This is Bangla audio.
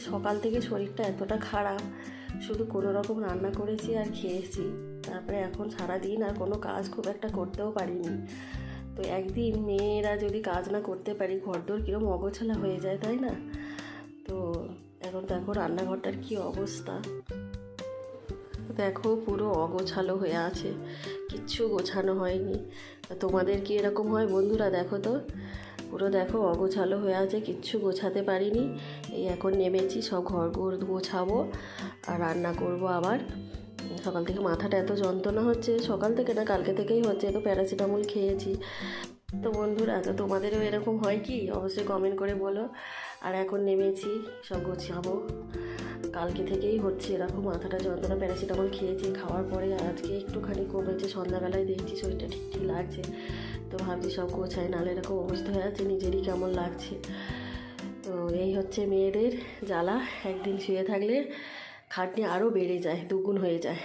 সকাল থেকে শরীরটা এতটা খারাপ, শুধু কোনো রকম রান্না করেছি আর খেয়েছি। তারপরে এখন সারাদিন আর কোনো কাজ খুব একটা করতেও পারিনি। তো একদিন মেয়েরা যদি কাজ না করতে পারি, ঘরদোর কীরকম অগোছালা হয়ে যায়, তাই না? তো এখন দেখো রান্নাঘরটার কী অবস্থা, দেখো পুরো অগোছালো হয়ে আছে, কিচ্ছু গোছানো হয়নি। তোমাদের কি এরকম হয় বন্ধুরা? দেখো তো, পুরো দেখো অগোছালো হয়ে আছে, কিচ্ছু গোছাতে পারিনি। এই এখন নেমেছি, সব ঘর গোছাবো আর রান্না করব আবার। সকাল থেকে মাথাটা এত যন্ত্রণা হচ্ছে, সকাল থেকে না কালকে থেকেই হচ্ছে, তো প্যারাসিটামল খেয়েছি। তো বন্ধুরা, তো তোমাদেরও এরকম হয় কি? অবশ্যই কমেন্ট করে বলো। আর এখন নেমেছি, সব গোছাবো। কালকে থেকেই হচ্ছে এরকম মাথাটা যন্ত্রণা, প্যারাসিটামল খেয়েছি, খাওয়ার পরে আজকে একটুখানি কমেছে। সন্ধ্যাবেলায় দেখছি শরীরটা ঠিক লাগছে, তো ভাবছি সব গোছাই, নাহলে এরকম অবস্থা হয়ে আছে, নিজেরই কেমন লাগছে। তো এই হচ্ছে মেয়েদের জ্বালা, একদিন শুয়ে থাকলে খাটনি আরও বেড়ে যায়, দুগুণ হয়ে যায়।